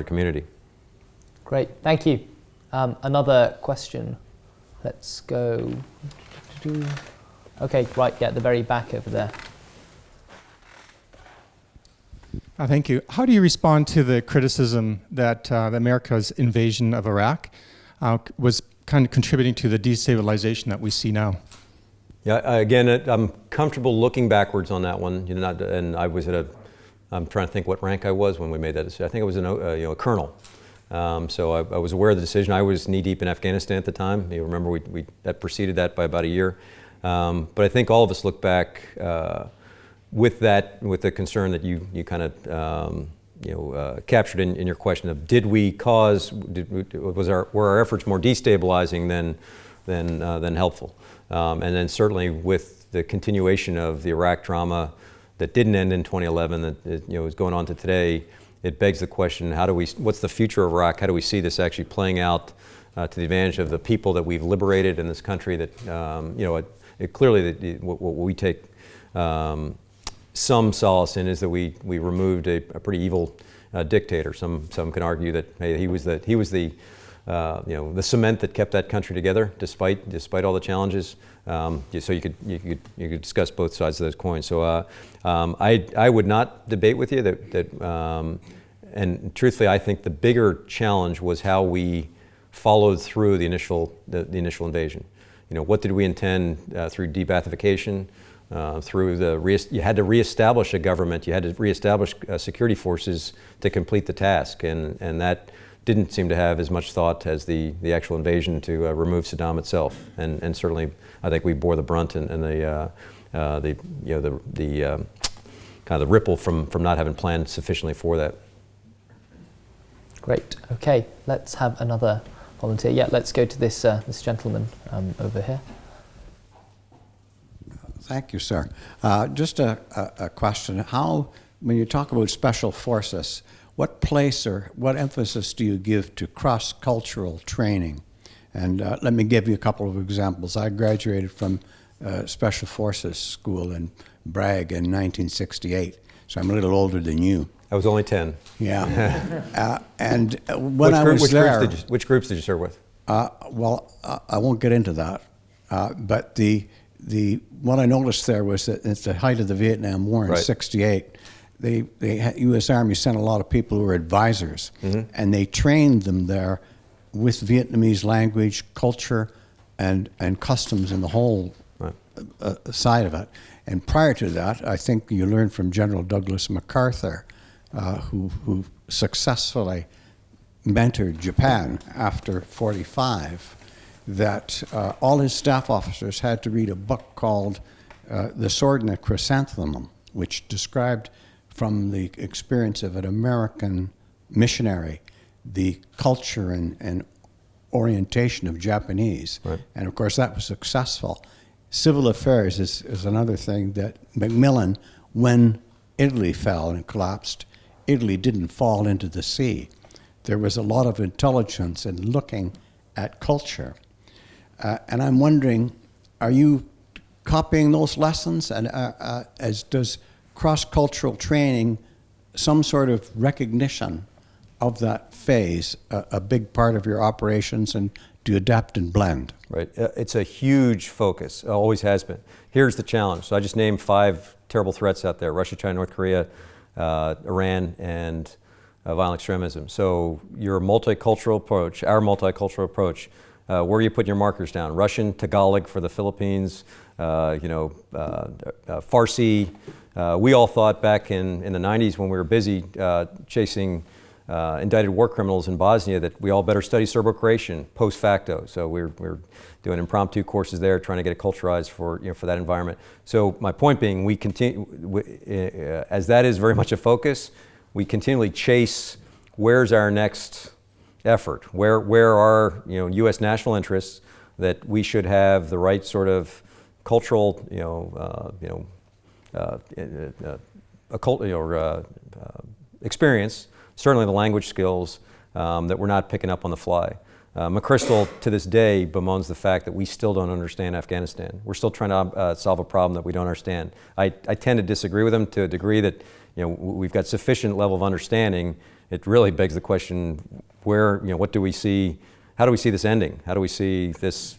community. Great, thank you. Another question. Let's go. Okay, right, yeah, at the very back over there. Thank you. How do you respond to the criticism that America's invasion of Iraq was kind of contributing to the destabilization that we see now? Yeah, again, I'm comfortable looking backwards on that one. You know, and I was I'm trying to think what rank I was when we made that decision. I think I was a colonel. So I was aware of the decision. I was knee deep in Afghanistan at the time. You remember that preceded that by about a year. But I think all of us look back with the concern that you kind of captured in your question of were our efforts more destabilizing than helpful? And then certainly with the continuation of the Iraq drama that didn't end in 2011, that is going on to today, it begs the question: what's the future of Iraq? How do we see this actually playing out to the advantage of the people that we've liberated in this country? That clearly what we take some solace in is that we removed a pretty evil dictator. Some can argue that he was the cement that kept that country together despite all the challenges. So you could discuss both sides of those coins. So I would not debate with you that and truthfully, I think the bigger challenge was how we followed through the initial invasion. What did we intend through de-Baathification? You had to reestablish a government. You had to reestablish security forces to complete the task, and that didn't seem to have as much thought as the actual invasion to remove Saddam itself. And certainly, I think we bore the brunt and the kind of the ripple from not having planned sufficiently for that. Great. Okay, let's have another volunteer. Yeah, let's go to this gentleman over here. Thank you, sir. Just a question. When you talk about special forces, what place or what emphasis do you give to cross-cultural training? And let me give you a couple of examples. I graduated from Special Forces School in Bragg in 1968, so I'm a little older than you. I was only 10. Yeah. And when I was there... Which groups did you serve with? Well, I won't get into that. But what I noticed there was that at the height of the Vietnam War in '68, the U.S. Army sent a lot of people who were advisors, and they trained them there with Vietnamese language, culture, and customs in the whole side of it. And prior to that, I think you learned from General Douglas MacArthur, who successfully mentored Japan after '45, that all his staff officers had to read a book called The Sword and the Chrysanthemum, which described from the experience of an American missionary the culture and orientation of Japanese. Right. And of course that was successful. Civil affairs is another thing that Macmillan, when Italy fell and collapsed, Italy didn't fall into the sea. There was a lot of intelligence in looking at culture. And I'm wondering, are you copying those lessons? And does cross-cultural training, some sort of recognition of that phase, a big part of your operations, and do you adapt and blend? Right. It's a huge focus, always has been. Here's the challenge. So I just named 5 terrible threats out there: Russia, China, North Korea, Iran, and violent extremism. So your multicultural approach, our multicultural approach, where are you putting your markers down? Russian, Tagalog for the Philippines, Farsi. We all thought back in the 90s when we were busy chasing indicted war criminals in Bosnia that we all better study Serbo-Croatian post facto. So we're doing impromptu courses there, trying to get it culturalized for that environment. So my point being, we continue, as that is very much a focus, we continually chase where's our next effort, where are U.S. national interests that we should have the right sort of cultural experience, certainly the language skills that we're not picking up on the fly. McChrystal, to this day, bemoans the fact that we still don't understand Afghanistan. We're still trying to solve a problem that we don't understand. I tend to disagree with him to a degree that we've got sufficient level of understanding. It really begs the question, what do we see? How do we see this ending? How do we see this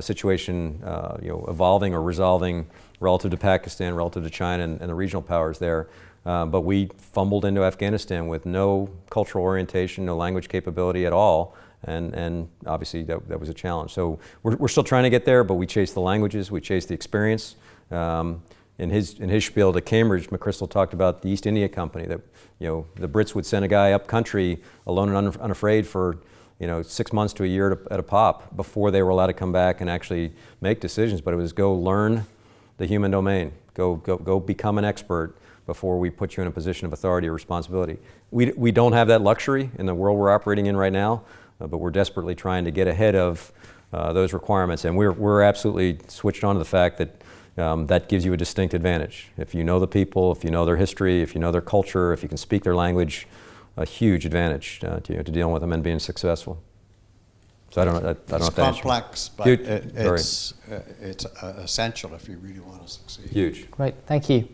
situation evolving or resolving relative to Pakistan, relative to China and the regional powers there. But we fumbled into Afghanistan with no cultural orientation, no language capability at all, and obviously that was a challenge. So we're still trying to get there, but we chase the languages, we chase the experience. In his spiel to Cambridge, McChrystal talked about the East India Company, that the Brits would send a guy up country alone and unafraid for 6 months to a year at a pop before they were allowed to come back and actually make decisions. But it was go learn the human domain, go become an expert before we put you in a position of authority or responsibility. We don't have that luxury in the world we're operating in right now, but we're desperately trying to get ahead of those requirements. And we're absolutely switched on to the fact that that gives you a distinct advantage. If you know the people, if you know their history, if you know their culture, if you can speak their language, a huge advantage to dealing with them and being successful. So I don't know if that it's complex, but it's essential if you really want to succeed. Huge. Great, thank you.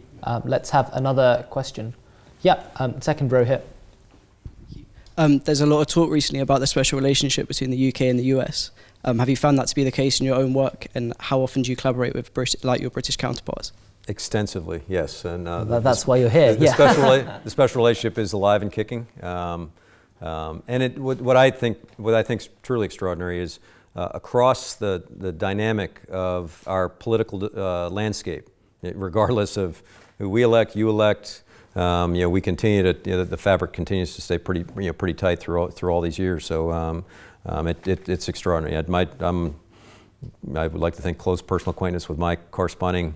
Let's have another question. Yeah, second row here. There's a lot of talk recently about the special relationship between the UK and the US. Have you found that to be the case in your own work, and how often do you collaborate with your British counterparts? Extensively, yes, and that's why you're here. The special relationship is alive and kicking, and what I think is truly extraordinary is across the dynamic of our political landscape, regardless of who we elect, you elect. We continue to the fabric continues to stay pretty tight through all these years. So it's extraordinary. I would like to think close personal acquaintance with my corresponding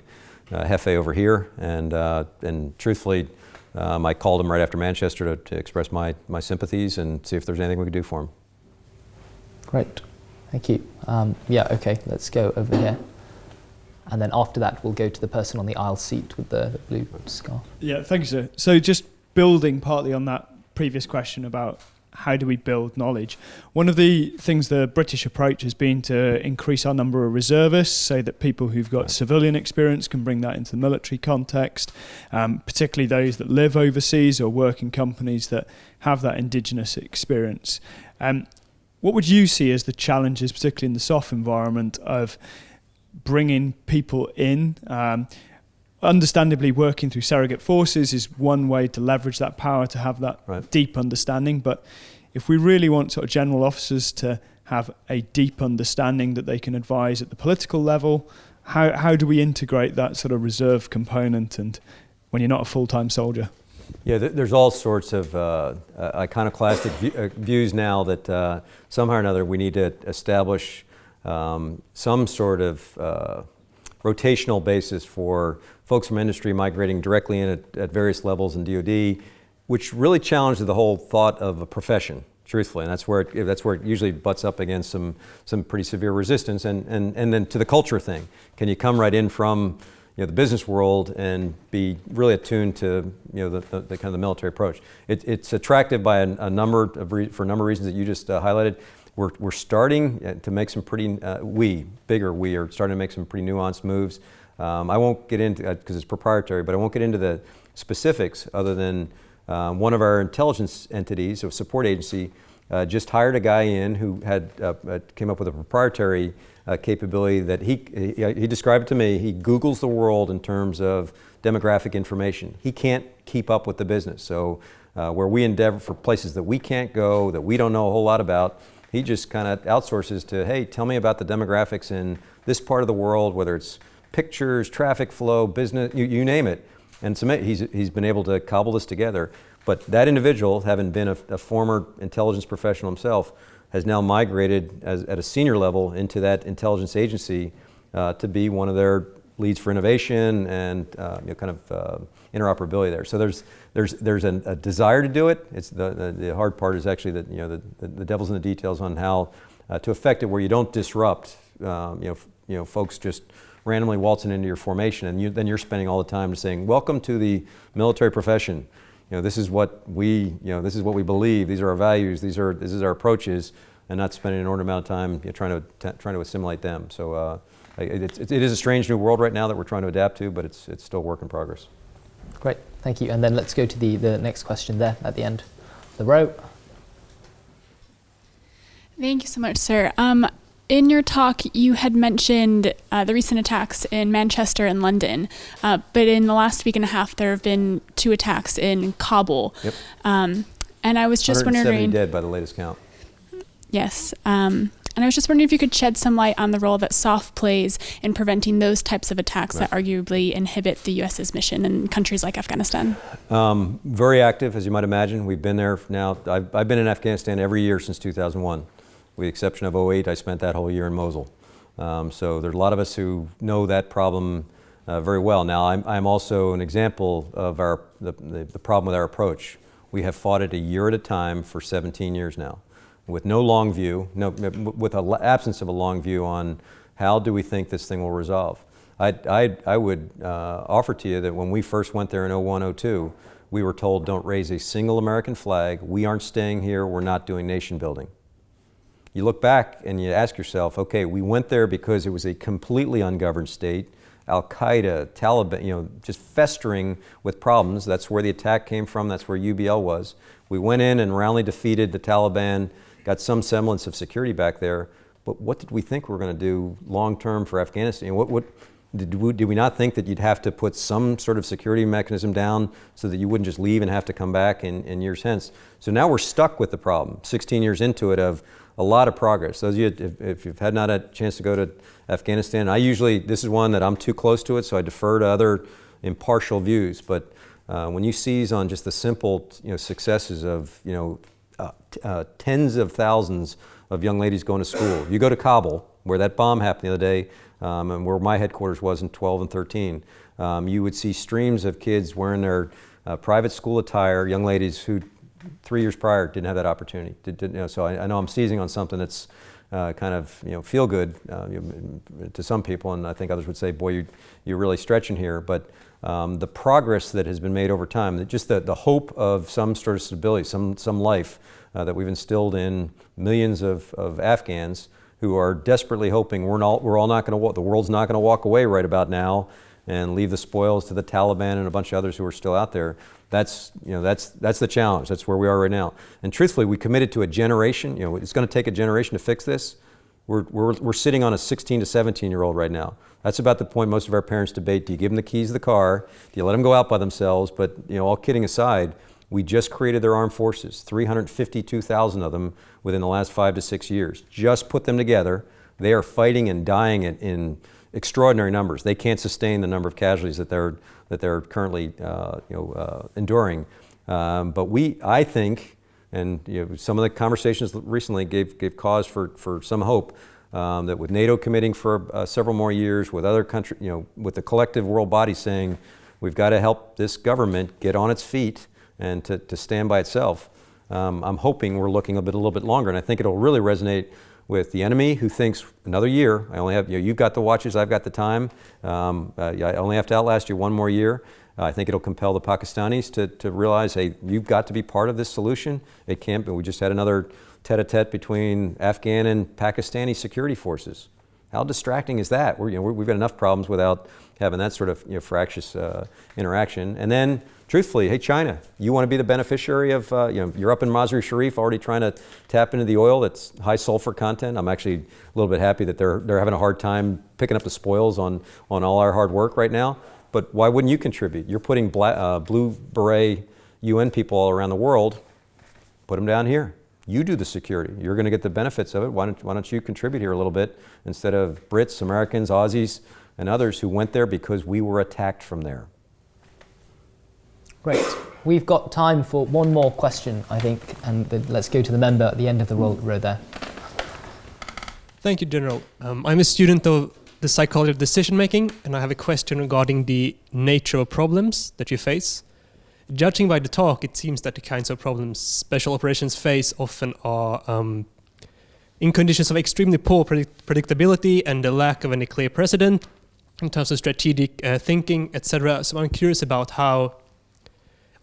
Jefe over here, and truthfully, I called him right after Manchester to express my sympathies and see if there's anything we could do for him. Great, thank you. Okay, let's go over here. And then after that, we'll go to the person on the aisle seat with the blue scarf. Yeah, thank you, sir. So just building partly on that previous question about how do we build knowledge, one of the things the British approach has been to increase our number of reservists so that people who've got civilian experience can bring that into the military context, particularly those that live overseas or work in companies that have that indigenous experience. What would you see as the challenges, particularly in the SOF environment, of bringing people in? Understandably, working through surrogate forces is one way to leverage that power, to have that deep understanding. But if we really want sort of general officers to have a deep understanding that they can advise at the political level, how do we integrate that sort of reserve component, and when you're not a full-time soldier? Yeah, there's all sorts of iconoclastic views now that somehow or another we need to establish some sort of rotational basis for folks from industry migrating directly in at various levels in DoD, which really challenges the whole thought of a profession, truthfully, and that's where it usually butts up against some pretty severe resistance, and then to the culture thing. Can you come right in from the business world and be really attuned to the kind of the military approach? It's attractive by a number of reasons that you just highlighted. We're starting to make some pretty, we are starting to make some pretty nuanced moves. I won't get into, because it's proprietary, but I won't get into the specifics other than one of our intelligence entities, a support agency, just hired a guy in who came up with a proprietary capability that he described it to me. He Googles the world in terms of demographic information. He can't keep up with the business. So where we endeavor for places that we can't go, that we don't know a whole lot about, he just kind of outsources to, hey, tell me about the demographics in this part of the world, whether it's pictures, traffic flow, business, you name it. And he's been able to cobble this together. But that individual, having been a former intelligence professional himself, has now migrated at a senior level into that intelligence agency to be one of their leads for innovation and kind of interoperability there. So there's a desire to do it. It's the hard part is actually that the devil's in the details on how to affect it where you don't disrupt folks just randomly waltzing into your formation, and then you're spending all the time just saying, welcome to the military profession. This is what we believe. These are our values. This is our approaches, and not spending an inordinate amount of time trying to assimilate them. So it is a strange new world right now that we're trying to adapt to, but it's still work in progress. Great, thank you. And then let's go to the next question there at the end, the row. Thank you so much, sir. In your talk, you had mentioned the recent attacks in Manchester and London, but in the last week and a half, there have been 2 attacks in Kabul. Yep. And I was just 170 wondering... dead by the latest count. Yes. And I was just wondering if you could shed some light on the role that SOF plays in preventing those types of attacks that arguably inhibit the U.S.'s mission in countries like Afghanistan. Very active, as you might imagine. We've been there now. I've been in Afghanistan every year since 2001. With the exception of 2008, I spent that whole year in Mosul. So there's a lot of us who know that problem very well. Now, I'm also an example of the problem with our approach. We have fought it a year at a time for 17 years now, with no long view, with an absence of a long view on how do we think this thing will resolve. I would offer to you that when we first went there in 01, 02, we were told don't raise a single American flag, we aren't staying here, we're not doing nation building. You look back and you ask yourself, okay, we went there because it was a completely ungoverned state, Al-Qaeda, Taliban, just festering with problems. That's where the attack came from, that's where UBL was. We went in and roundly defeated the Taliban, got some semblance of security back there, but what did we think we were going to do long term for Afghanistan? Did we not think that you'd have to put some sort of security mechanism down so that you wouldn't just leave and have to come back in years hence? So now we're stuck with the problem, 16 years into it, of a lot of progress. Those of you, if you've had not had a chance to go to Afghanistan, this is one that I'm too close to it, so I defer to other impartial views. But when you seize on just the simple successes of tens of thousands of young ladies going to school. You go to Kabul, where that bomb happened the other day, and where my headquarters was in 12 and 13, you would see streams of kids wearing their private school attire, young ladies who 3 years prior didn't have that opportunity. So I know I'm seizing on something that's kind of feel good to some people, and I think others would say, boy, you're really stretching here. But the progress that has been made over time, just the hope of some sort of stability, some life that we've instilled in millions of Afghans who are desperately hoping we're all not going to the world's not going to walk away right about now and leave the spoils to the Taliban and a bunch of others who are still out there. That's the challenge. That's where we are right now. And truthfully, we committed to a generation. It's going to take a generation to fix this. We're sitting on a 16 to 17-year-old right now. That's about the point most of our parents debate. Do you give them the keys to the car? Do you let them go out by themselves? But all kidding aside, we just created their armed forces, 352,000 of them within the last 5 to 6 years. Just put them together. They are fighting and dying in extraordinary numbers. They can't sustain the number of casualties that they're currently enduring. But I think, and some of the conversations recently gave cause for some hope that with NATO committing for several more years, with other countries, with the collective world body saying we've got to help this government get on its feet and to stand by itself. I'm hoping we're looking a little bit longer, and I think it'll really resonate with the enemy who thinks another year. I only have you've got the watches, I've got the time. I only have to outlast you one more year. I think it'll compel the Pakistanis to realize, hey, you've got to be part of this solution. It can't be. We just had another tete-a-tete between Afghan and Pakistani security forces. How distracting is that? We've got enough problems without having that sort of fractious interaction. And then, truthfully, hey, China, you want to be the beneficiary of, you're up in Mazar-i Sharif already trying to tap into the oil that's high sulfur content. I'm actually a little bit happy that they're having a hard time picking up the spoils on all our hard work right now. But why wouldn't you contribute? You're putting blue beret UN people all around the world. Put them down here. You do the security. You're going to get the benefits of it. Why don't you contribute here a little bit instead of Brits, Americans, Aussies, and others who went there because we were attacked from there. Great. We've got time for one more question, I think, and let's go to the member at the end of the row there. Thank you, General. I'm a student of the psychology of decision making, and I have a question regarding the nature of problems that you face. Judging by the talk, it seems that the kinds of problems special operations face often are in conditions of extremely poor predictability and the lack of any clear precedent in terms of strategic thinking, etc. So I'm curious about how,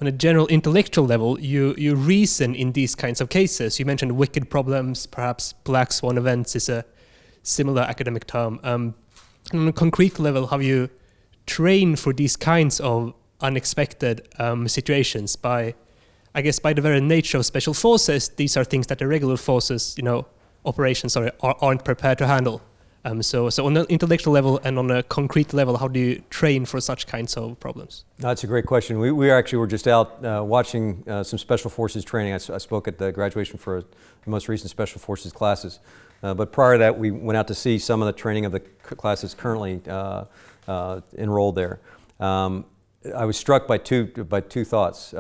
on a general intellectual level, you reason in these kinds of cases. You mentioned wicked problems, perhaps black swan events is a similar academic term. And on a concrete level, how you train for these kinds of unexpected situations I guess by the very nature of special forces, these are things that the regular forces, operations aren't prepared to handle. So on an intellectual level and on a concrete level, how do you train for such kinds of problems? That's a great question. We actually were just out watching some Special Forces training. I spoke at the graduation for the most recent Special Forces classes. But prior to that, we went out to see some of the training of the classes currently enrolled there. I was struck by two thoughts.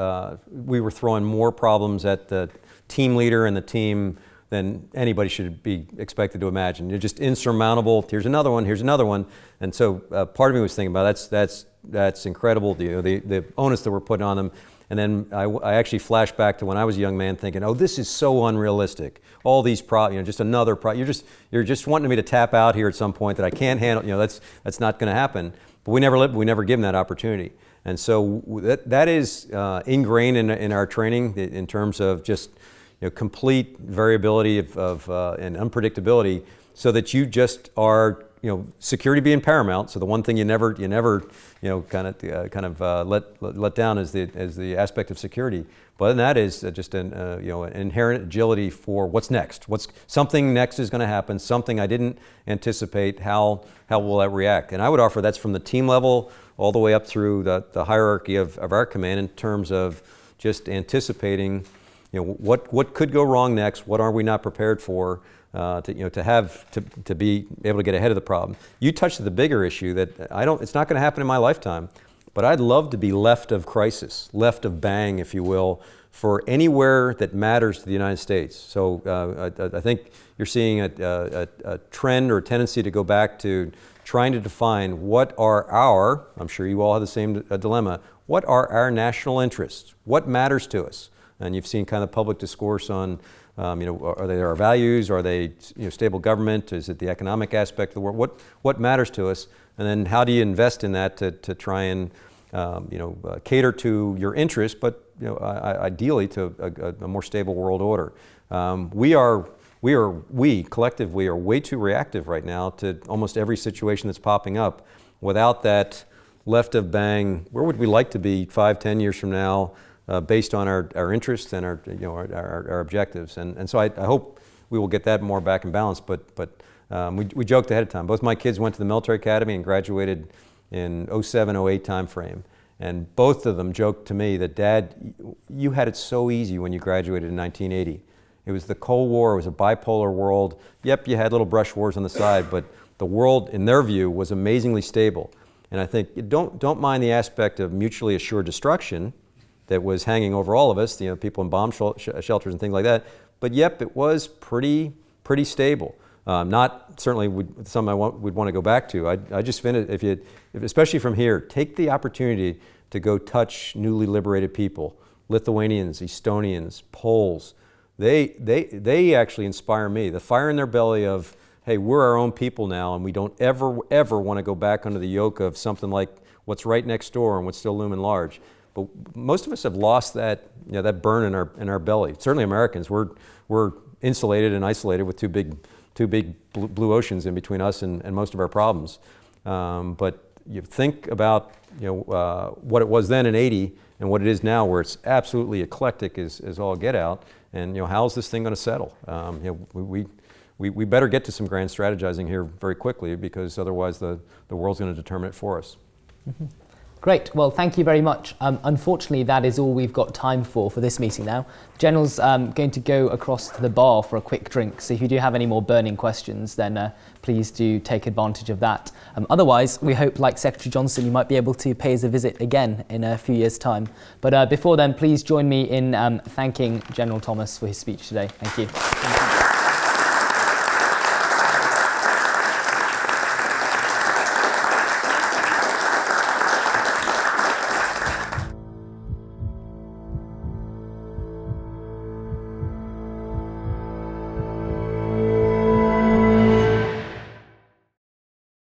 We were throwing more problems at the team leader and the team than anybody should be expected to imagine. You're just insurmountable. Here's another one. Here's another one. And so part of me was thinking about that's incredible. The onus that we're putting on them. And then I actually flashed back to when I was a young man, thinking, "Oh, this is so unrealistic. All these just another You're just wanting me to tap out here at some point that I can't handle. That's not going to happen." But we never give them that opportunity. And so that is ingrained in our training in terms of just complete variability and unpredictability, so that you just are security being paramount. So the one thing you never let down is the aspect of security. But then that is just an inherent agility for what's next. Something next is going to happen. Something I didn't anticipate. How will that react? And I would offer that's from the team level all the way up through the hierarchy of our command in terms of just anticipating. What could go wrong next? What are we not prepared for? To be able to get ahead of the problem. You touched the bigger issue that it's not going to happen in my lifetime, but I'd love to be left of crisis, left of bang, if you will, for anywhere that matters to the United States. So I think you're seeing a trend or a tendency to go back to trying to define what are I'm sure you all have the same dilemma, what are our national interests? What matters to us? And you've seen kind of public discourse on, are they our values? Are they stable government? Is it the economic aspect of the world? What matters to us? And then how do you invest in that to try and cater to your interests, but ideally to a more stable world order? We collectively are way too reactive right now to almost every situation that's popping up. Without that left of bang, where would we like to be 5-10 years from now? Based on our interests and our objectives, and so I hope we will get that more back in balance. But we joked ahead of time. Both my kids went to the military academy and graduated in 07-08 timeframe, and both of them joked to me that, "Dad, you had it so easy when you graduated in 1980. It was the Cold War. It was a bipolar world. Yep, you had little brush wars on the side, but the world, in their view, was amazingly stable." And I think don't mind the aspect of mutually assured destruction that was hanging over all of us, people in bomb shelters and things like that. But yep, it was pretty stable. Not certainly something we'd want to go back to. I just find it, especially from here, take the opportunity to go touch newly liberated people, Lithuanians, Estonians, Poles. They actually inspire me. The fire in their belly of, hey, we're our own people now, and we don't ever want to go back under the yoke of something like what's right next door and what's still looming large. But most of us have lost that burn in our belly. Certainly Americans, we're insulated and isolated with two big blue oceans in between us and most of our problems. But you think about what it was then in '80 and what it is now, where it's absolutely eclectic as all get out. And how's this thing going to settle? We better get to some grand strategizing here very quickly, because otherwise the world's going to determine it for us. Mm-hmm. Great. Well, thank you very much. Unfortunately, that is all we've got time for this meeting now. The General's going to go across to the bar for a quick drink, so if you do have any more burning questions, then please do take advantage of that. Otherwise, we hope, like Secretary Johnson, you might be able to pay us a visit again in a few years' time. But before then, please join me in thanking General Thomas for his speech today. Thank you.